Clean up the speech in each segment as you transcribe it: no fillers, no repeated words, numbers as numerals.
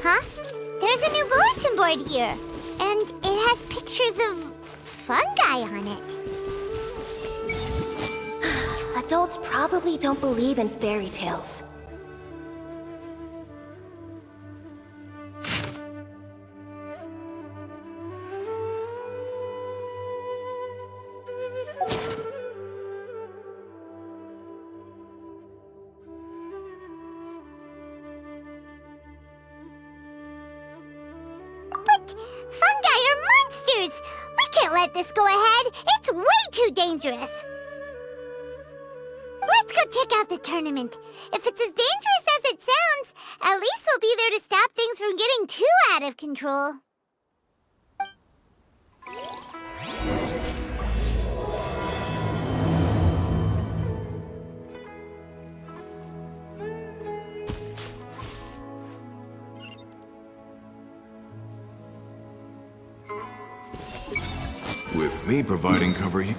Huh? There's a new bulletin board here, and it has pictures of fungi on it. Adults probably don't believe in fairy tales. But fungi are monsters! We can't let this go ahead! It's way too dangerous! Let's go check out the tournament. If it's as dangerous as it sounds, at least we'll be there to stop things from getting too out of control. With me providing cover here.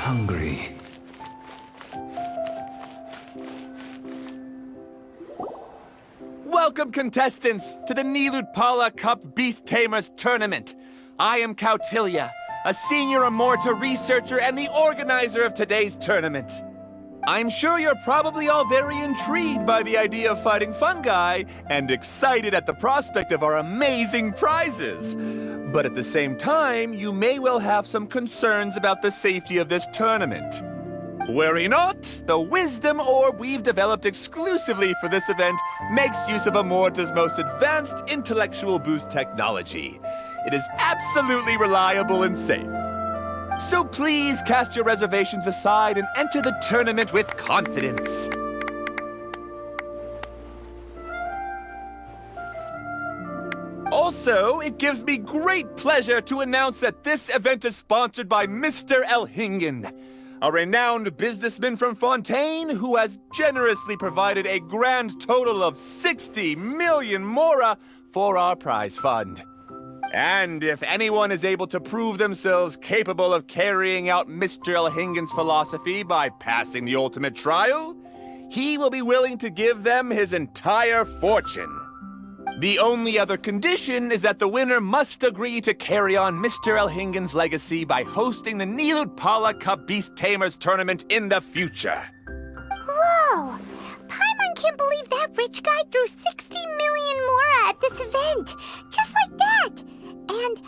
Hungry. Welcome, contestants, to the Nilutpala Cup Beast Tamers Tournament. I am Kautilya, a senior Amorta researcher and the organizer of today's tournament. I'm sure you're probably all very intrigued by the idea of fighting fungi and excited at the prospect of our amazing prizes. But at the same time, you may well have some concerns about the safety of this tournament. Worry not! The Wisdom Orb we've developed exclusively for this event makes use of Amorta's most advanced intellectual boost technology. It is absolutely reliable and safe. So please cast your reservations aside and enter the tournament with confidence. Also, it gives me great pleasure to announce that this event is sponsored by Mr. Elhingen, a renowned businessman from Fontaine who has generously provided a grand total of 60 million mora for our prize fund. And if anyone is able to prove themselves capable of carrying out Mr. Elhingen's philosophy by passing the ultimate trial, he will be willing to give them his entire fortune. The only other condition is that the winner must agree to carry on Mr. Elhingen's legacy by hosting the Nilutpala Cup Beast Tamers Tournament in the future. Whoa! Paimon can't believe that rich guy threw 60 million mora at this event! Just like that! And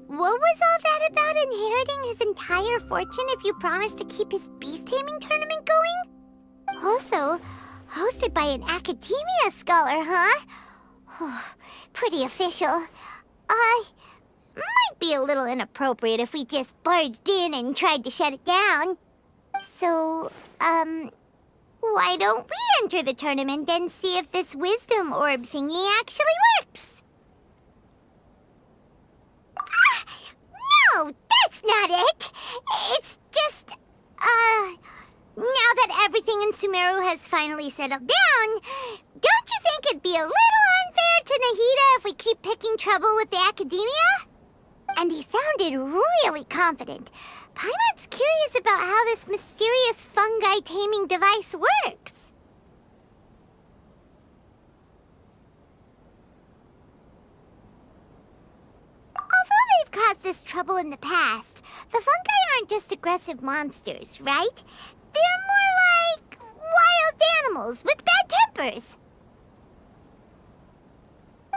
what was all that about inheriting his entire fortune if you promised to keep his beast taming tournament going? Also, hosted by an academia scholar, huh? Pretty official. Might be a little inappropriate if we just barged in and tried to shut it down. So, why don't we enter the tournament and see if this wisdom orb thingy actually works? No, that's not it! It's just, now that everything in Sumeru has finally settled down, don't you think it'd be a little unfair to Nahida if we keep picking trouble with the academia? And he sounded really confident. Paimon's curious about how this mysterious fungi taming device works. Although they've caused us trouble in the past, the fungi aren't just aggressive monsters, right? They're more like wild animals with bad tempers.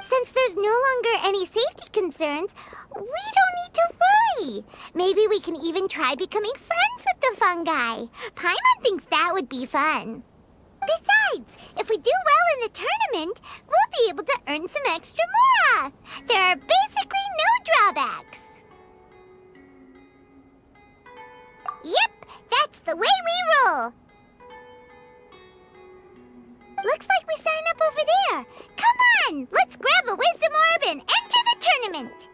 Since there's no longer any safety concerns, we don't need to worry. Maybe we can even try becoming friends with the fungi. Paimon thinks that would be fun. Besides, if we do well in the tournament, we'll be able to earn some extra mora. There are basically no drawbacks. Yep, that's the way we roll. Looks like we sign up over there. Come on, let's grab a wisdom orb and enter the tournament.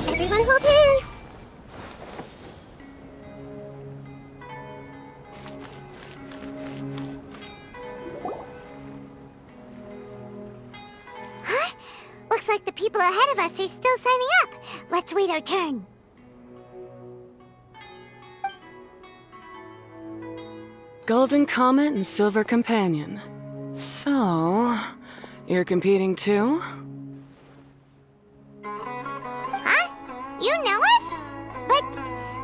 Everyone hold hands. Huh? Looks like the people ahead of us are still signing up. Let's wait our turn. Golden Comet and Silver Companion. So, you're competing too? Huh? You know us? But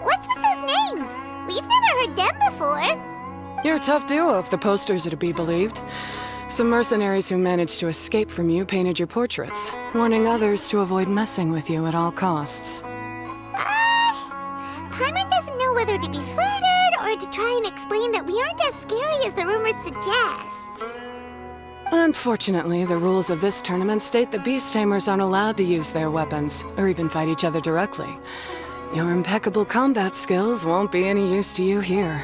what's with those names? We've never heard them before. You're a tough duo if the posters are to be believed. Some mercenaries who managed to escape from you painted your portraits, warning others to avoid messing with you at all costs. Paimon doesn't know whether to be flattered or to try and explain that we aren't as scary as the rumors suggest. Unfortunately, the rules of this tournament state that beast tamers aren't allowed to use their weapons, or even fight each other directly. Your impeccable combat skills won't be any use to you here.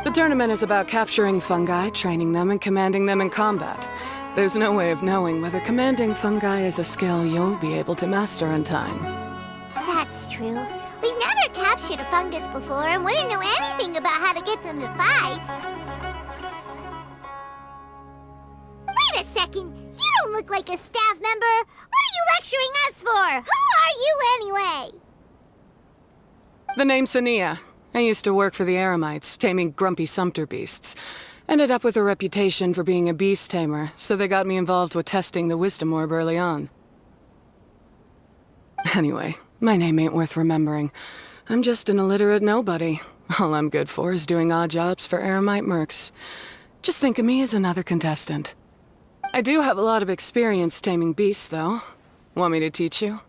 The tournament is about capturing fungi, training them, and commanding them in combat. There's no way of knowing whether commanding fungi is a skill you'll be able to master in time. That's true. We've never captured a fungus before and wouldn't know anything about how to get them to fight. Wait a second! You don't look like a staff member! What are you lecturing us for? Who are you anyway? The name's Sania. I used to work for the Eremites, taming grumpy sumpter beasts. Ended up with a reputation for being a beast tamer, so they got me involved with testing the wisdom orb early on. Anyway, my name ain't worth remembering. I'm just an illiterate nobody. All I'm good for is doing odd jobs for Eremite mercs. Just think of me as another contestant. I do have a lot of experience taming beasts, though. Want me to teach you?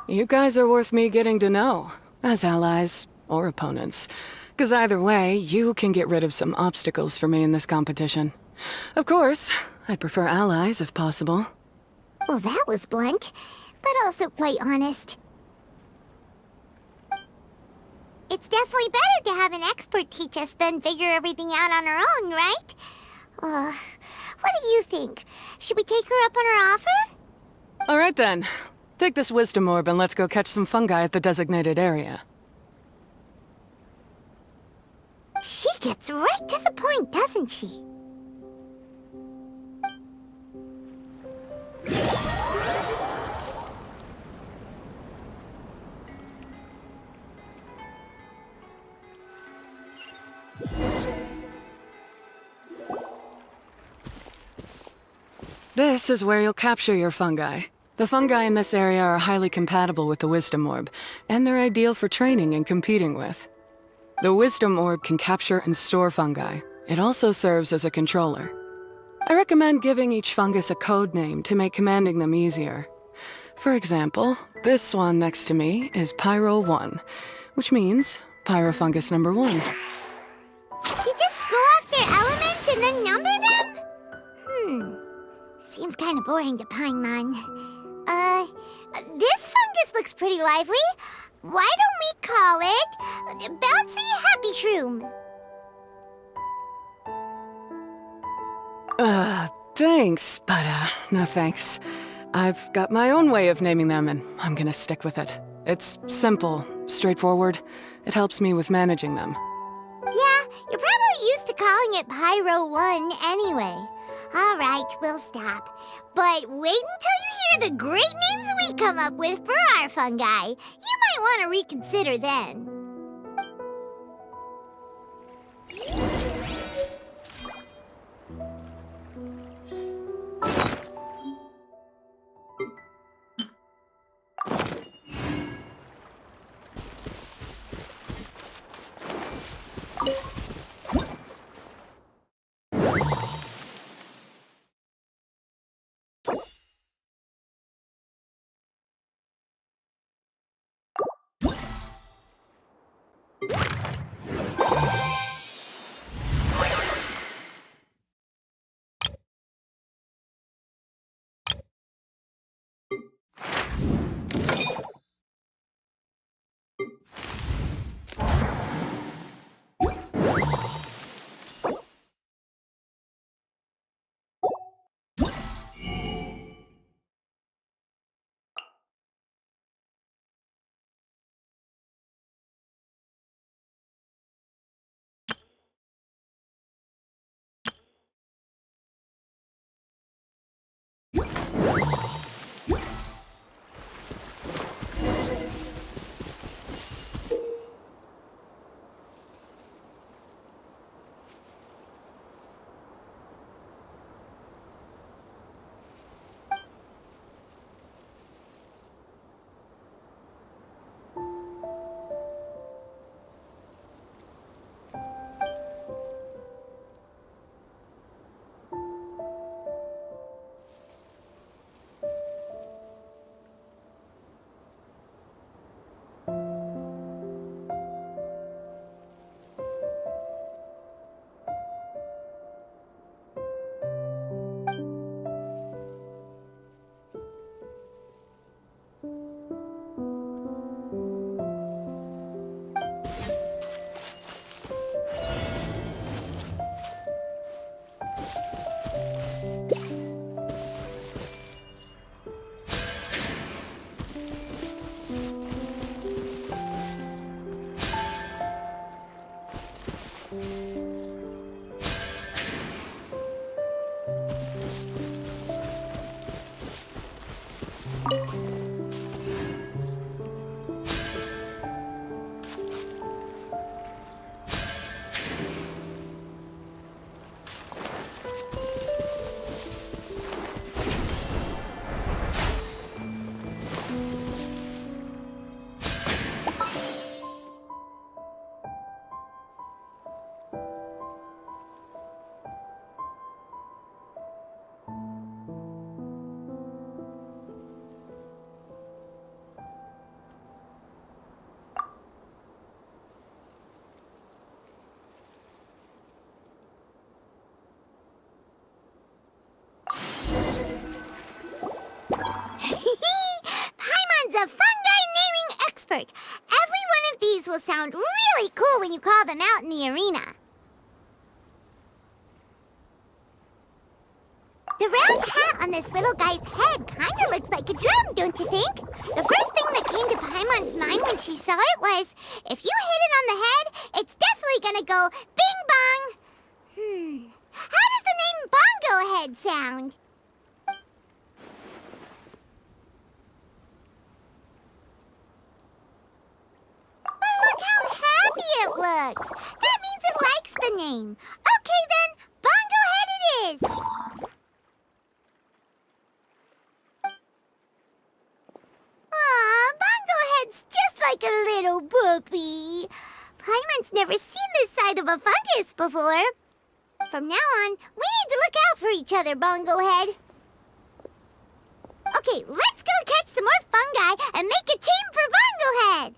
You guys are worth me getting to know, as allies or opponents. 'Cause either way, you can get rid of some obstacles for me in this competition. Of course, I'd prefer allies if possible. Well, that was blunt, but also quite honest. It's definitely better to have an expert teach us than figure everything out on our own, right? What do you think? Should we take her up on her offer? All right then. Take this wisdom orb and let's go catch some fungi at the designated area. She gets right to the point, doesn't she? This is where you'll capture your fungi. The fungi in this area are highly compatible with the wisdom orb, and they're ideal for training and competing with. The wisdom orb can capture and store fungi. It also serves as a controller. I recommend giving each fungus a code name to make commanding them easier. For example, this one next to me is Pyro 1, which means Pyrofungus number 1. You just go after elements and then number them? Seems kind of boring to Paimon. This fungus looks pretty lively. Why don't we call it Bouncy Happy Shroom? Thanks, but no thanks. I've got my own way of naming them, and I'm gonna stick with it. It's simple, straightforward. It helps me with managing them. Yeah, you're probably used to calling it Pyro 1 anyway. All right, we'll stop. But wait until you hear the great names we come up with for our fungi. You might want to reconsider then. Paimon's a fungi naming expert. Every one of these will sound really cool when you call them out in the arena. The round hat on this little guy's head kind of looks like a drum, don't you think? The first thing that came to Paimon's mind when she saw it was, if you hit it on the head, it's definitely gonna go bing bong. How does the name Bongo Head sound? Look how happy it looks. That means it likes the name. Okay then, Bongo Head it is. Aw, Bongo Head's just like a little puppy. Paimon's never seen this side of a fungus before. From now on, we need to look out for each other, Bongo Head. Okay, let's go catch some more fungi and make a team for Bongo Head.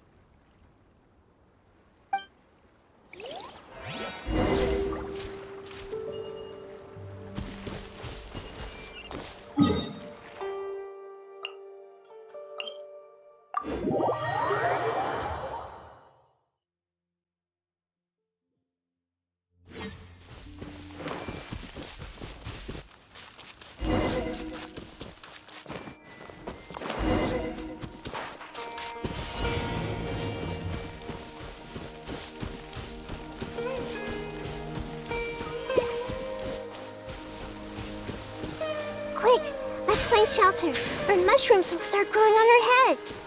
Quick, let's find shelter, or mushrooms will start growing on our heads.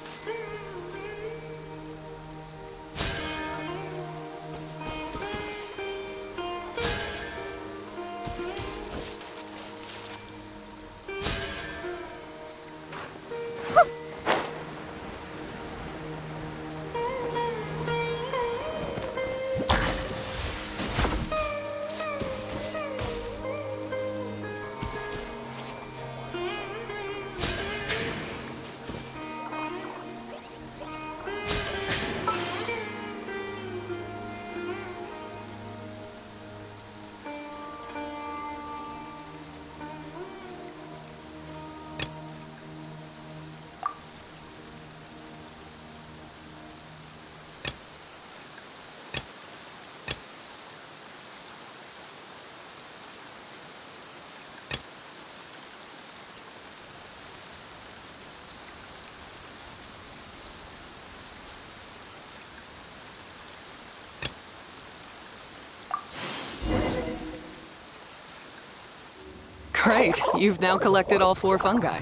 Great, you've now collected all 4 fungi.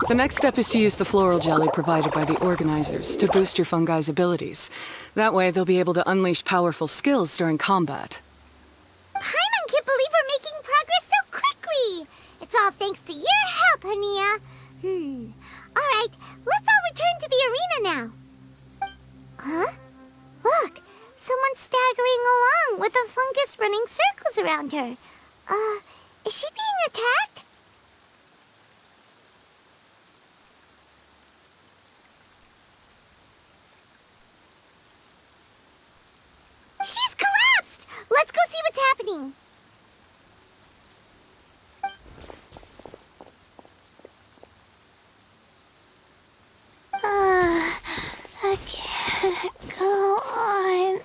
The next step is to use the floral jelly provided by the organizers to boost your fungi's abilities. That way, they'll be able to unleash powerful skills during combat. Paimon can't believe we're making progress so quickly. It's all thanks to your help, Hania. All right, let's all return to the arena now. Huh? Look, someone's staggering along with a fungus running circles around her. Is she being attacked? She's collapsed! Let's go see what's happening. I can't go on.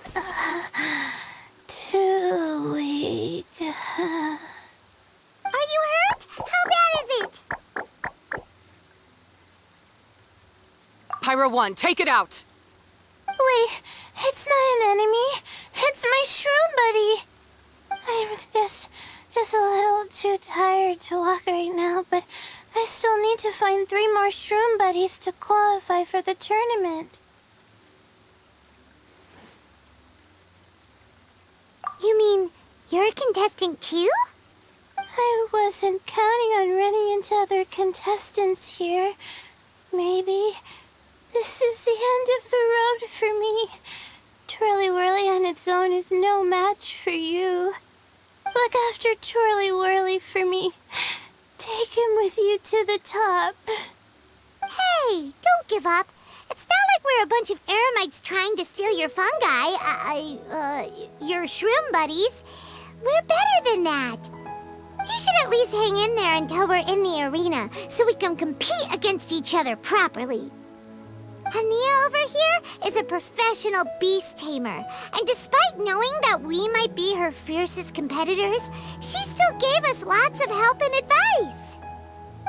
Too weak. Are you hurt? How bad is it? Pyro 1, take it out! Wait, it's not an enemy. It's my shroom buddy. Just a little too tired to walk right now, but I still need to find 3 more shroom buddies to qualify for the tournament. You mean you're a contestant too? I wasn't counting on running into other contestants here. Maybe this is the end of the road for me. Twirly Whirly on its own is no match for you. Look after Twirly Whirly for me. Take him with you to the top. Hey, don't give up. It's not like we're a bunch of eremites trying to steal your fungi, your shroom buddies. We're better than that. You should at least hang in there until we're in the arena, so we can compete against each other properly. Hania over here is a professional beast tamer, and despite knowing that we might be her fiercest competitors, she still gave us lots of help and advice.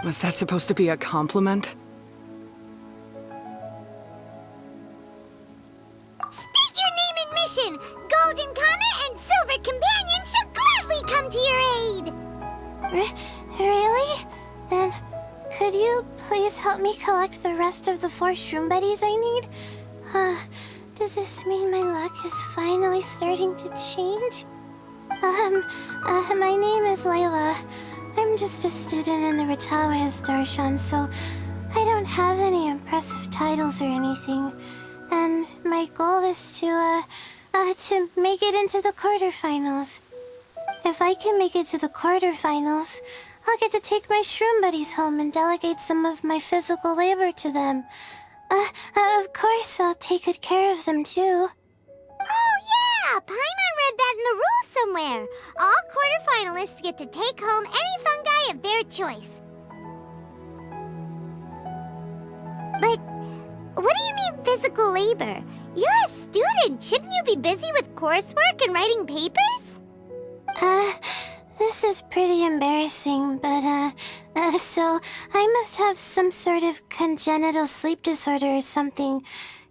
Was that supposed to be a compliment? State your name and mission! Golden Comet and Silver Companion shall gladly come to your aid! Really? Then, could you please help me collect the rest of the 4 shroom buddies I need? Does this mean my luck is finally starting to change? My name is Layla. I'm just a student in the Ratawa's Darshan, so I don't have any impressive titles or anything. And my goal is to make it into the quarterfinals. If I can make it to the quarterfinals, I'll get to take my shroom buddies home and delegate some of my physical labor to them. Of course, I'll take good care of them, too. Oh, yeah! Paimon read that in the rules somewhere. All quarterfinalists get to take home any fungi of their choice. But what do you mean physical labor? You're a student. Shouldn't you be busy with coursework and writing papers? This is pretty embarrassing, but, so I must have some sort of congenital sleep disorder or something,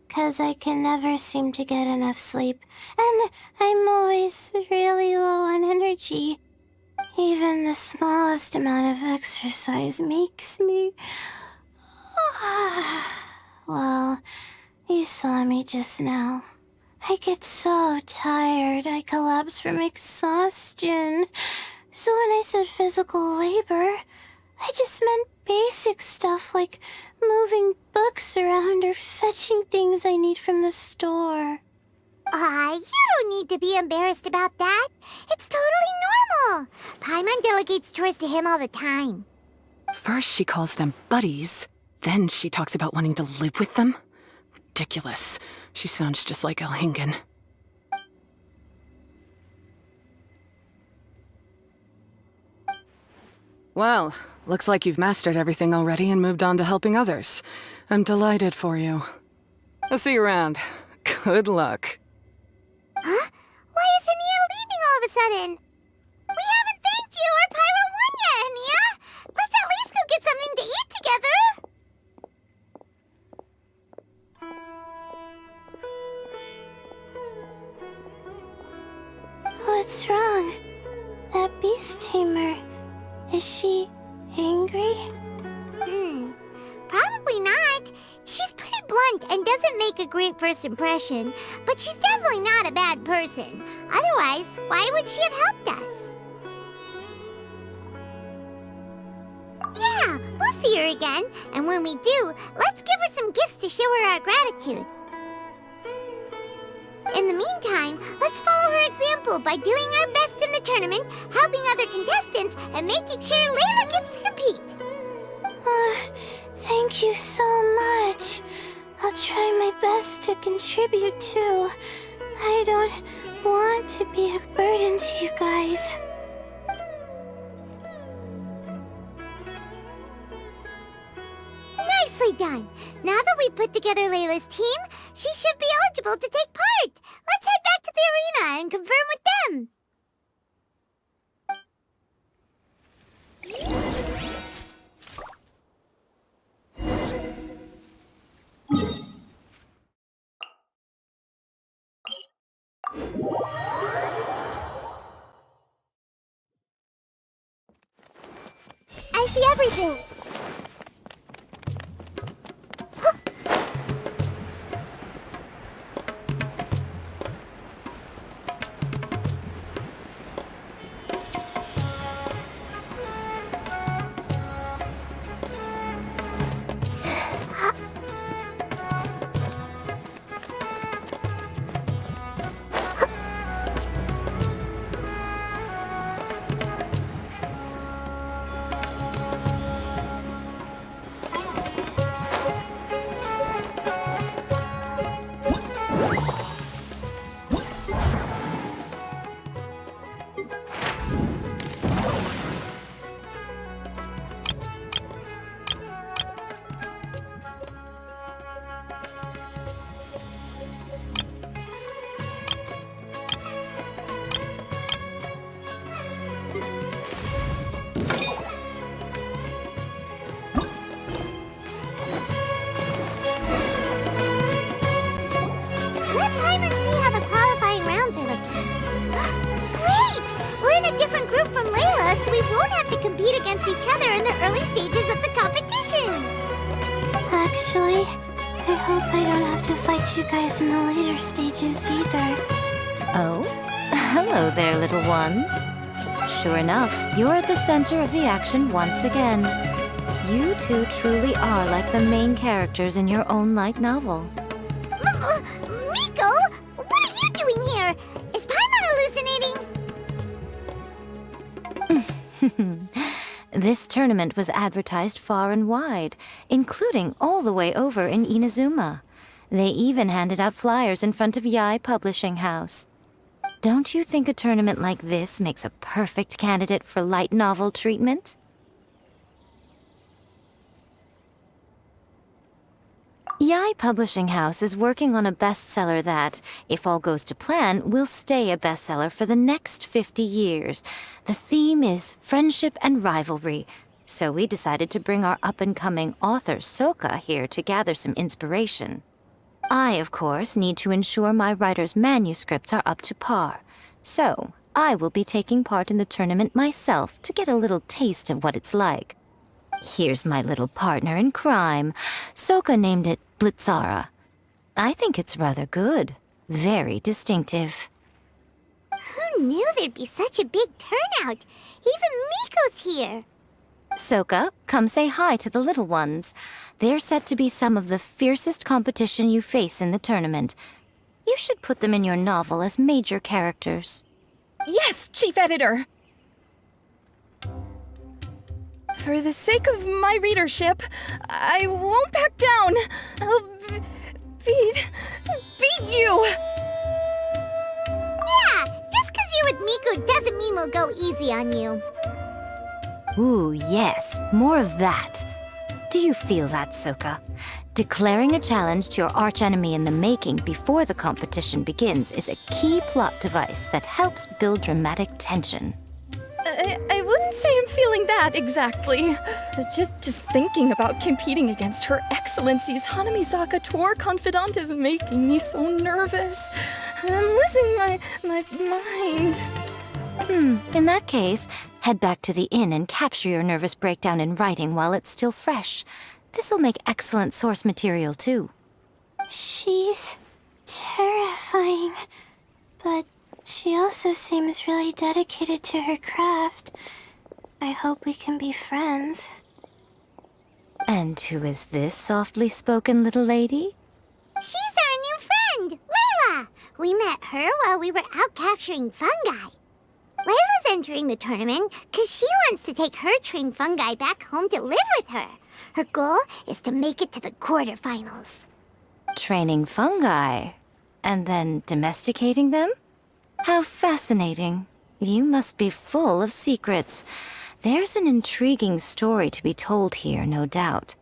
'cause I can never seem to get enough sleep, and I'm always really low on energy. Even the smallest amount of exercise makes me... Well, you saw me just now. I get so tired, I collapse from exhaustion. So when I said physical labor, I just meant basic stuff like moving books around or fetching things I need from the store. You don't need to be embarrassed about that. It's totally normal. Paimon delegates chores to him all the time. First she calls them buddies, then she talks about wanting to live with them? Ridiculous. She sounds just like Elhingen. Well, looks like you've mastered everything already and moved on to helping others. I'm delighted for you. I'll see you around. Good luck. Huh? Why is Hania leaving all of a sudden? We haven't thanked you or Pyro 1 yet, Hania! Let's at least go get something to eat together! What's wrong? That beast tamer... Is she angry? Probably not. She's pretty blunt and doesn't make a great first impression, but she's definitely not a bad person. Otherwise, why would she have helped us? Yeah, we'll see her again, and when we do, let's give her some gifts to show her our gratitude. In the meantime, let's follow her example by doing our best in the tournament, helping other contestants, and making sure Layla gets to compete. Thank you so much. I'll try my best to contribute too. I don't want to be a burden to you guys. Nicely done. Now that we've put together Layla's team, she should be eligible to take part. Let's head back to the arena and confirm with them. I see everything. Let Paimon see how the qualifying rounds are looking. Great! We're in a different group from Layla, so we won't have to compete against each other in the early stages of the competition. Actually, I hope I don't have to fight you guys in the later stages either. Oh, hello there, little ones. Sure enough, you're at the center of the action once again. You two truly are like the main characters in your own light novel. Miko, what are you doing here? Is Paimon hallucinating? This tournament was advertised far and wide, including all the way over in Inazuma. They even handed out flyers in front of Yae Publishing House. Don't you think a tournament like this makes a perfect candidate for light novel treatment? Yae Publishing House is working on a bestseller that, if all goes to plan, will stay a bestseller for the next 50 years. The theme is friendship and rivalry, so we decided to bring our up-and-coming author Soka here to gather some inspiration. I, of course, need to ensure my writer's manuscripts are up to par, so I will be taking part in the tournament myself to get a little taste of what it's like. Here's my little partner in crime. Soka named it Blitzara. I think it's rather good. Very distinctive. Who knew there'd be such a big turnout? Even Miko's here. Soka, come say hi to the little ones. They're set to be some of the fiercest competition you face in the tournament. You should put them in your novel as major characters. Yes, Chief Editor! For the sake of my readership, I won't back down. I'll beat you! Yeah, just because you're with Miko doesn't mean we'll go easy on you. Ooh, yes, more of that. Do you feel that, Soka? Declaring a challenge to your archenemy in the making before the competition begins is a key plot device that helps build dramatic tension. I wouldn't say I'm feeling that exactly. Just thinking about competing against Her Excellency's Hanamizaka tour confidant is making me so nervous. I'm losing my mind. In that case, head back to the inn and capture your nervous breakdown in writing while it's still fresh. This'll make excellent source material, too. She's terrifying, but she also seems really dedicated to her craft. I hope we can be friends. And who is this softly spoken little lady? She's our new friend, Layla. We met her while we were out capturing fungi. Layla's entering the tournament because she wants to take her trained fungi back home to live with her. Her goal is to make it to the quarterfinals. Training fungi, and then domesticating them? How fascinating. You must be full of secrets. There's an intriguing story to be told here, no doubt.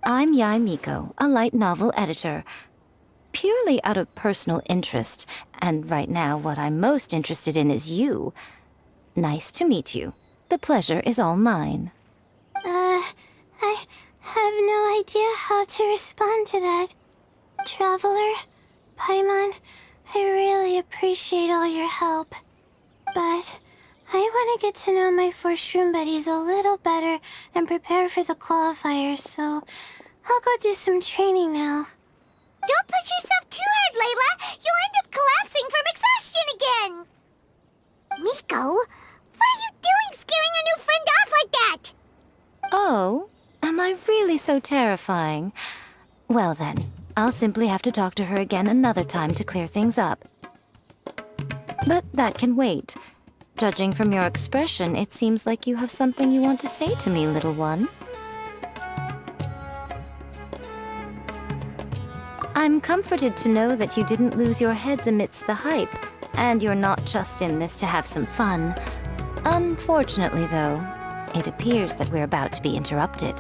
I'm Yae Miko, a light novel editor. Purely out of personal interest, and right now what I'm most interested in is you. Nice to meet you. The pleasure is all mine. I have no idea how to respond to that. Traveler, Paimon, I really appreciate all your help. But I want to get to know my 4 shroom buddies a little better and prepare for the qualifiers, so I'll go do some training now. Don't push yourself too hard, Layla. You'll end up collapsing from exhaustion again. Miko, what are you doing scaring a new friend off like that? Oh, am I really so terrifying? Well then, I'll simply have to talk to her again another time to clear things up. But that can wait. Judging from your expression, it seems like you have something you want to say to me, little one. I'm comforted to know that you didn't lose your heads amidst the hype, and you're not just in this to have some fun. Unfortunately, though, it appears that we're about to be interrupted.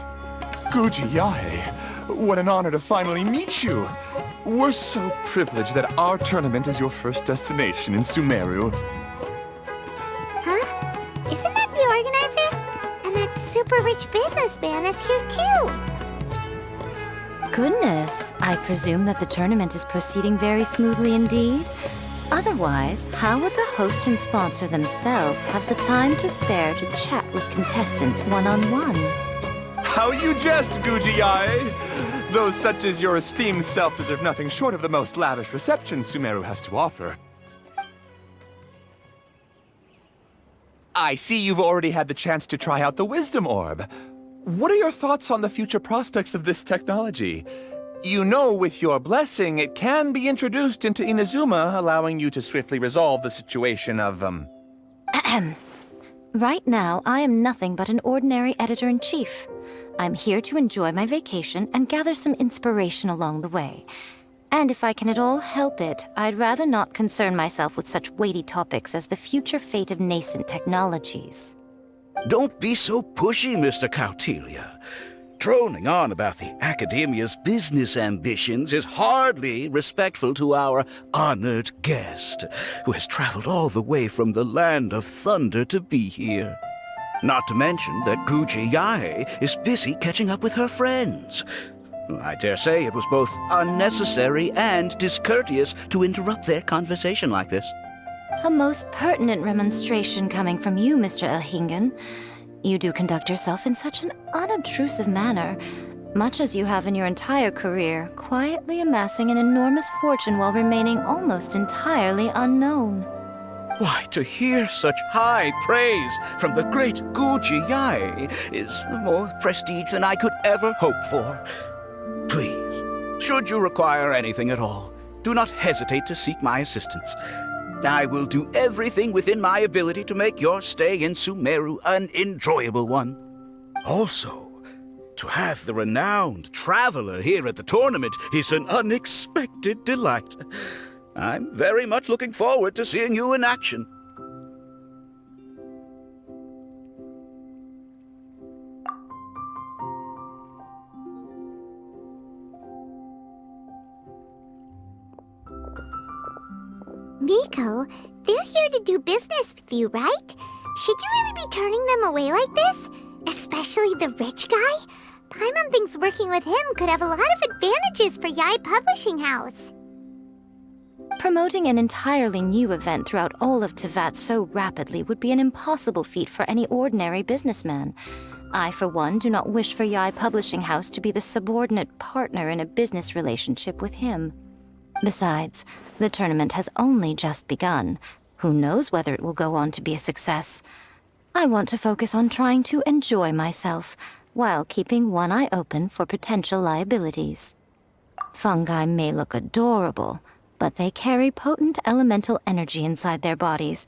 Guji Yae, what an honor to finally meet you. We're so privileged that our tournament is your first destination in Sumeru. Huh? Isn't that the organizer? And that super rich businessman is here too. Goodness, I presume that the tournament is proceeding very smoothly indeed. Otherwise, how would the host and sponsor themselves have the time to spare to chat with contestants one-on-one? How you jest, Guji Yae! Those such as your esteemed self deserve nothing short of the most lavish reception Sumeru has to offer. I see you've already had the chance to try out the Wisdom Orb. What are your thoughts on the future prospects of this technology? You know, with your blessing, it can be introduced into Inazuma, allowing you to swiftly resolve the situation of, Right now, I am nothing but an ordinary editor-in-chief. I'm here to enjoy my vacation and gather some inspiration along the way. And if I can at all help it, I'd rather not concern myself with such weighty topics as the future fate of nascent technologies. Don't be so pushy, Mr. Kautelia. Droning on about the Academia's business ambitions is hardly respectful to our honored guest, who has traveled all the way from the land of thunder to be here. Not to mention that Guji Yae is busy catching up with her friends. I dare say it was both unnecessary and discourteous to interrupt their conversation like this. A most pertinent remonstration coming from you, Mr. Elhingen. You do conduct yourself in such an unobtrusive manner, much as you have in your entire career, quietly amassing an enormous fortune while remaining almost entirely unknown. Why, to hear such high praise from the great Guji Yae is more prestige than I could ever hope for. Please, should you require anything at all, do not hesitate to seek my assistance. I will do everything within my ability to make your stay in Sumeru an enjoyable one. Also, to have the renowned traveler here at the tournament is an unexpected delight. I'm very much looking forward to seeing you in action. Miko, they're here to do business with you, right? Should you really be turning them away like this? Especially the rich guy? Paimon thinks working with him could have a lot of advantages for Yae Publishing House. Promoting an entirely new event throughout all of Teyvat so rapidly would be an impossible feat for any ordinary businessman. I, for one, do not wish for Yae Publishing House to be the subordinate partner in a business relationship with him. Besides, the tournament has only just begun. Who knows whether it will go on to be a success? I want to focus on trying to enjoy myself, while keeping one eye open for potential liabilities. Fungi may look adorable, but they carry potent elemental energy inside their bodies.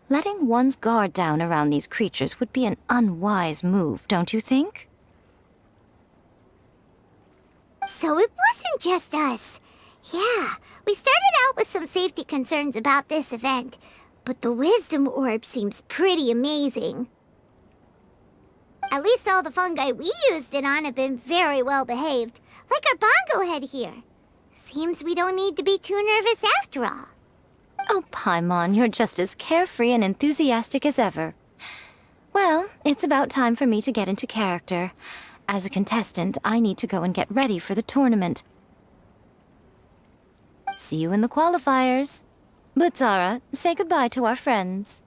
Letting one's guard down around these creatures would be an unwise move, don't you think? So it wasn't just us. Yeah, we started out with some safety concerns about this event, but the Wisdom Orb seems pretty amazing. At least all the fungi we used it on have been very well behaved, like our bongo head here. Seems we don't need to be too nervous after all. Oh, Paimon, you're just as carefree and enthusiastic as ever. Well, it's about time for me to get into character. As a contestant, I need to go and get ready for the tournament. See you in the qualifiers. Blitzara, say goodbye to our friends.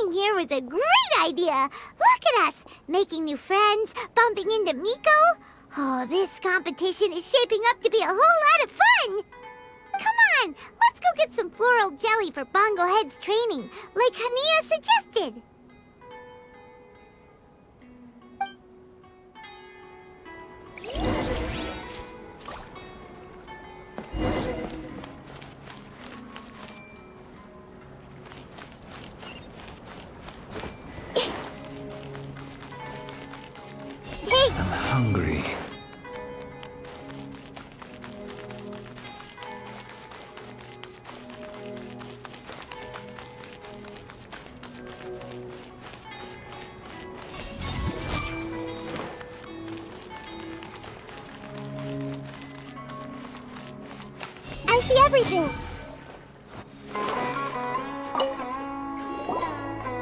Training here was a great idea. Look at us, making new friends, bumping into Miko. Oh, this competition is shaping up to be a whole lot of fun. Come on, let's go get some floral jelly for Bongo Head's training, like Hania suggested. I'm hungry. I see everything.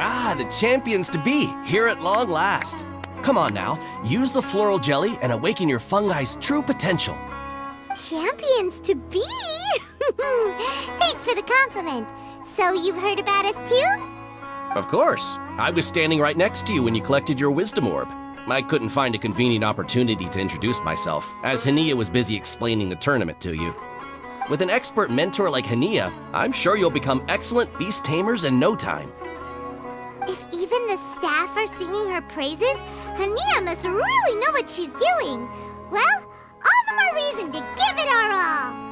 Ah, the champions to be, here at long last. Come on now, use the floral jelly and awaken your fungi's true potential. Champions to be? Thanks for the compliment. So you've heard about us too? Of course. I was standing right next to you when you collected your wisdom orb. I couldn't find a convenient opportunity to introduce myself, as Hania was busy explaining the tournament to you. With an expert mentor like Hania, I'm sure you'll become excellent beast tamers in no time. If even the staff are singing her praises, Hania must really know what she's doing. Well, all the more reason to give it our all.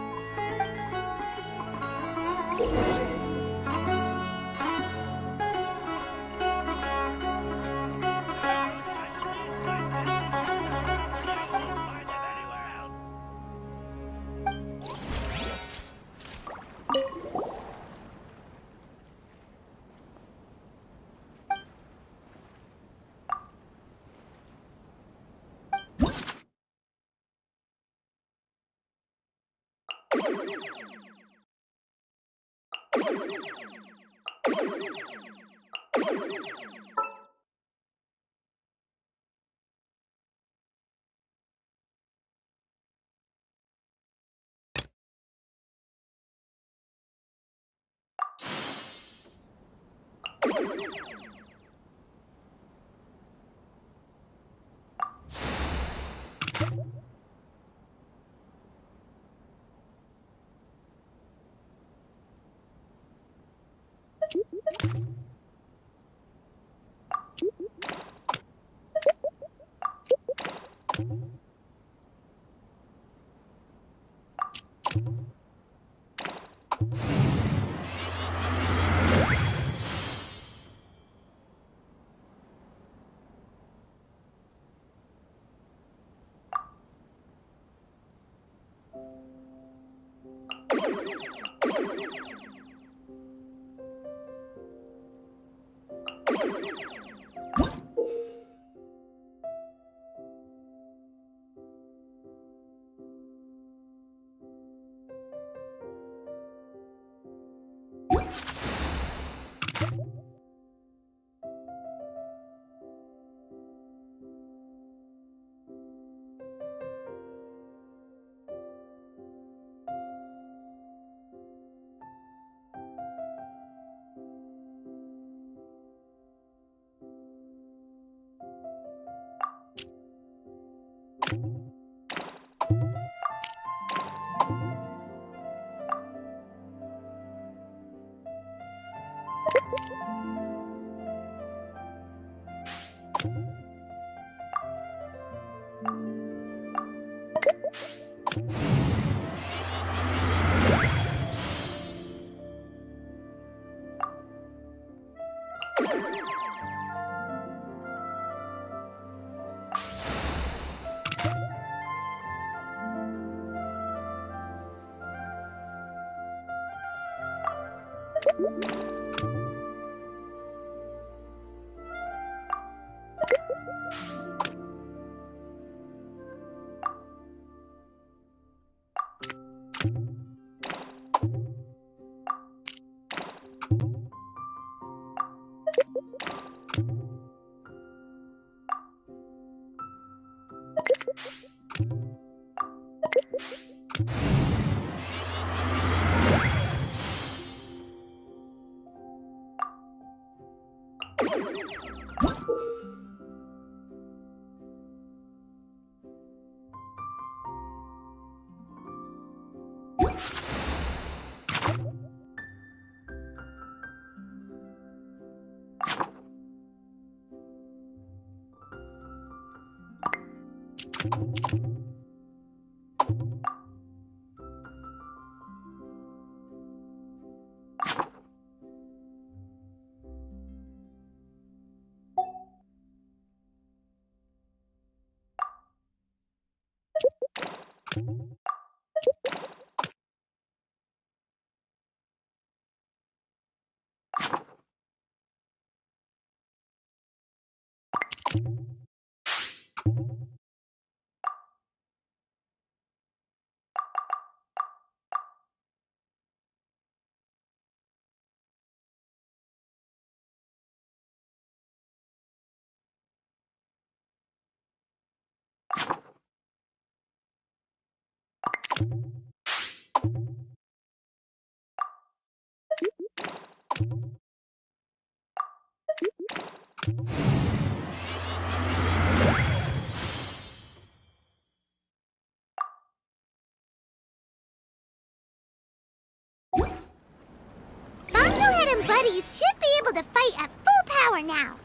Bongohead and Buddies should be able to fight at full power now.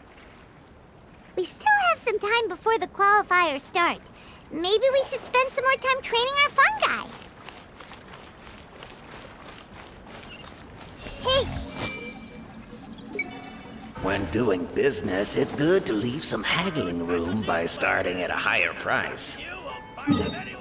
We still have some time before the qualifiers start. Maybe we should spend some more time training our fungi. Hey! When doing business, it's good to leave some haggling room by starting at a higher price. You won't find them